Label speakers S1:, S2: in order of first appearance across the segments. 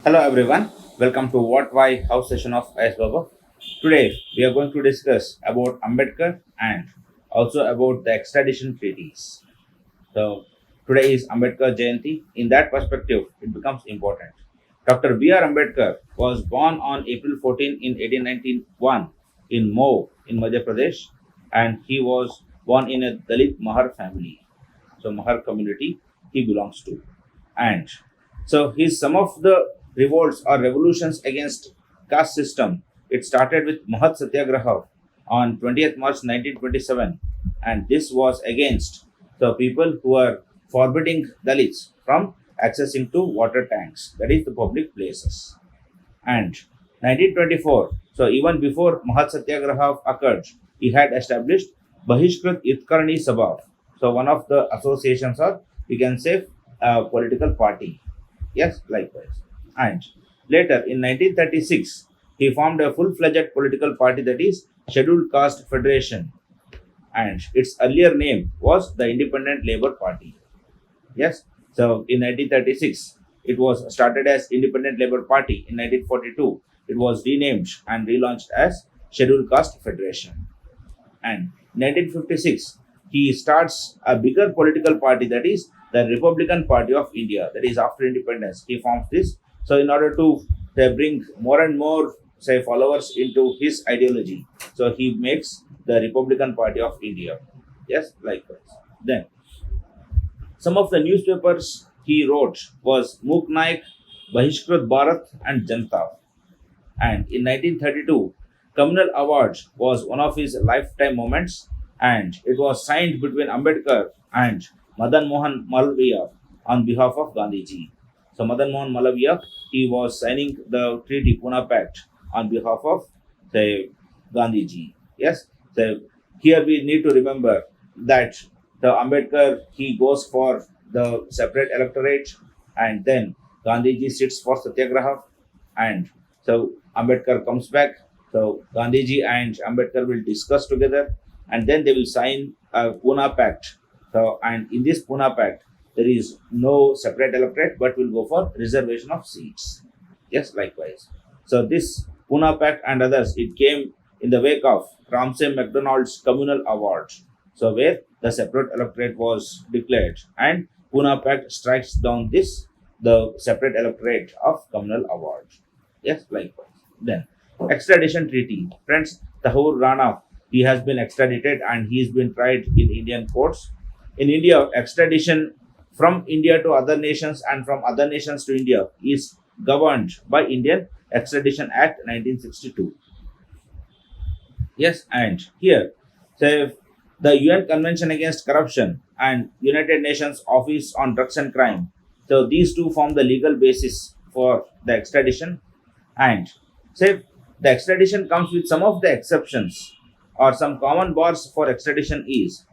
S1: Hello everyone, welcome to What Why How session of IS Baba. Today we are going to discuss about Ambedkar and also about the extradition treaties. So today is Ambedkar Jayanti. In that perspective, it becomes important. Dr. B.R. Ambedkar was born on April 14 in 1891 in Mo in Madhya Pradesh, and he was born in a Dalit Mahar family. So Mahar community he belongs to. And so his some of the revolts or revolutions against caste system. It started with Mahat Satyagraha on 20th March 1927, and this was against the people who are forbidding Dalits from accessing to water tanks, that is the public places. And 1924, so even before Mahat Satyagraha occurred, he had established Bahishkrit Itkarni Sabha. So one of the associations, or we can say a political party. Yes, likewise. And later in 1936, he formed a full-fledged political party, that is Scheduled Caste Federation, and its earlier name was the Independent Labour Party. Yes. So in 1936, it was started as Independent Labour Party. In 1942, it was renamed and relaunched as Scheduled Caste Federation. And 1956, he starts a bigger political party, that is the Republican Party of India. That is after independence, he forms this. So in order to bring more and more say followers into his ideology, so he makes the Republican Party of India. Yes, likewise. Then some of the newspapers he wrote was Muk Naik, Bahishkrit Bharat, and Janta. And in 1932, Communal Award was one of his lifetime moments, and it was signed between Ambedkar and Madan Mohan Malviya on behalf of Gandhiji. So Madan Mohan Malviya, he was signing the treaty Pune Pact on behalf of say Gandhiji. Yes. So here we need to remember that the Ambedkar he goes for the separate electorate, and then Gandhiji sits for Satyagraha, and so Ambedkar comes back. So Gandhiji and Ambedkar will discuss together, and then they will sign a Pune Pact. So and in this Pune Pact, there is no separate electorate, but will go for reservation of seats. Yes, likewise. So this Pune Pact and others, it came in the wake of Ramsay MacDonald's Communal Award. So where the separate electorate was declared, and Pune Pact strikes down this the separate electorate of Communal Award. Yes, likewise. Then extradition treaty. Friends, Tahur Rana, he has been extradited and he's been tried in Indian courts. In India, extradition from India to other nations and from other nations to India is governed by Indian Extradition Act 1962. Yes, and here, say the UN Convention Against Corruption and United Nations Office on Drugs and Crime. So these two form the legal basis for the extradition, and say the extradition comes with some of the exceptions or some common bars for extradition is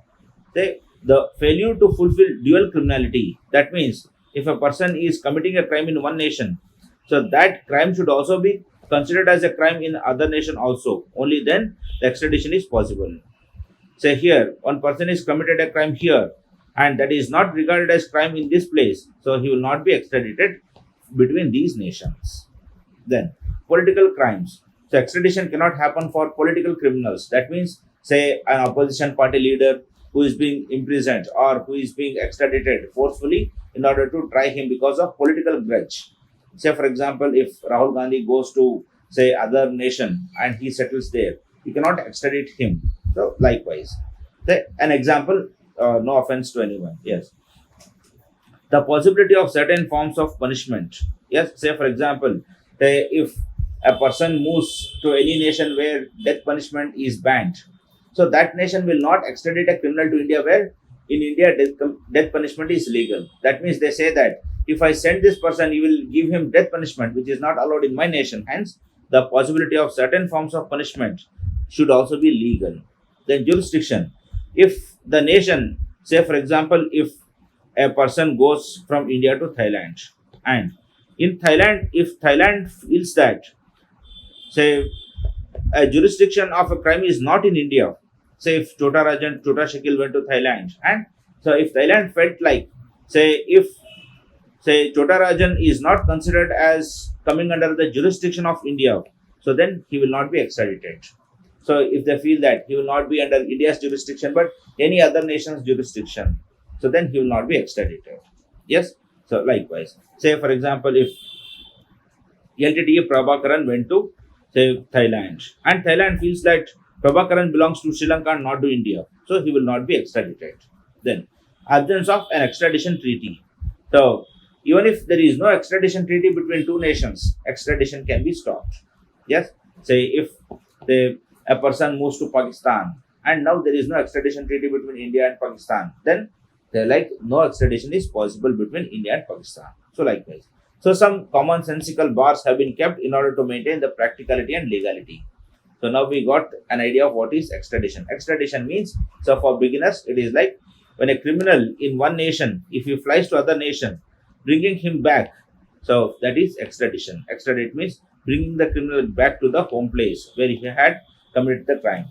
S1: say the failure to fulfill dual criminality. That means if a person is committing a crime in one nation, so that crime should also be considered as a crime in other nation also. Only then the extradition is possible. Say here, one person is committed a crime here, and that is not regarded as crime in this place, so he will not be extradited between these nations. Then political crimes. So extradition cannot happen for political criminals. That means, say, an opposition party leader who is being imprisoned or who is being extradited forcefully in order to try him because of political grudge. Say, for example, if Rahul Gandhi goes to say other nation and he settles there, you cannot extradite him. So likewise, an example, no offense to anyone. Yes, the possibility of certain forms of punishment. Yes, say for example, if a person moves to any nation where death punishment is banned, so that nation will not extradite a criminal to India where in India death punishment is legal. That means they say that if I send this person, you will give him death punishment, which is not allowed in my nation. Hence, the possibility of certain forms of punishment should also be legal. Then jurisdiction. If the nation, say for example, if a person goes from India to Thailand, and in Thailand, if Thailand feels that, say, a jurisdiction of a crime is not in India, say if Chota Rajan, Chota Shakil went to Thailand, and so if Thailand felt like, say, if say Chota Rajan is not considered as coming under the jurisdiction of India, so then he will not be extradited. So if they feel that he will not be under India's jurisdiction but any other nation's jurisdiction, so then he will not be extradited. Yes. So likewise, say for example, if LTTE Prabhakaran went to say Thailand, and Thailand feels that Prabhakaran belongs to Sri Lanka and not to India, so he will not be extradited. Then, absence of an extradition treaty. So, even if there is no extradition treaty between two nations, extradition can be stopped. Yes, say if a person moves to Pakistan and now there is no extradition treaty between India and Pakistan, then like no extradition is possible between India and Pakistan. So, likewise. So, some commonsensical bars have been kept in order to maintain the practicality and legality. So, now we got an idea of what is extradition. Extradition means, so for beginners, it is like when a criminal in one nation, if he flies to other nation, bringing him back. So, that is extradition. Extradite means bringing the criminal back to the home place where he had committed the crime.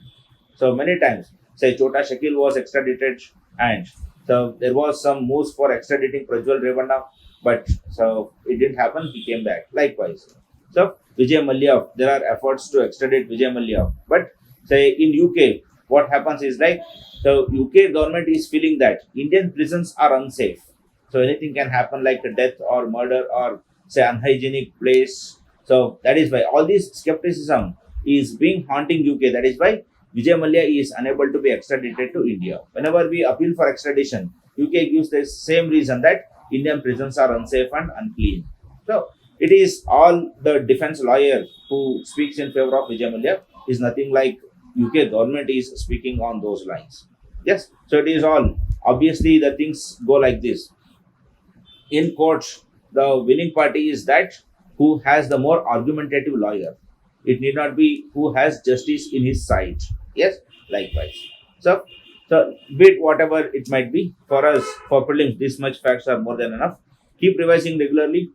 S1: So, many times, say Chota Shakil was extradited, and so there was some moves for extraditing Prajwal Revanna, but so it didn't happen. He came back. Likewise, so Vijay Mallya, there are efforts to extradite Vijay Mallya, but say in UK, what happens is like the UK government is feeling that Indian prisons are unsafe. So anything can happen like a death or murder or say unhygienic place. So that is why all this skepticism is being haunting UK. That is why Vijay Mallya is unable to be extradited to India. Whenever we appeal for extradition, UK gives the same reason that Indian prisons are unsafe and unclean. So it is all the defense lawyer who speaks in favor of Vijay Mallya is nothing like UK government is speaking on those lines. Yes, so it is all obviously the things go like this. In court, the winning party is that who has the more argumentative lawyer. It need not be who has justice in his side. Yes, likewise. So bit whatever it might be for us for prelims, this much facts are more than enough. Keep revising regularly.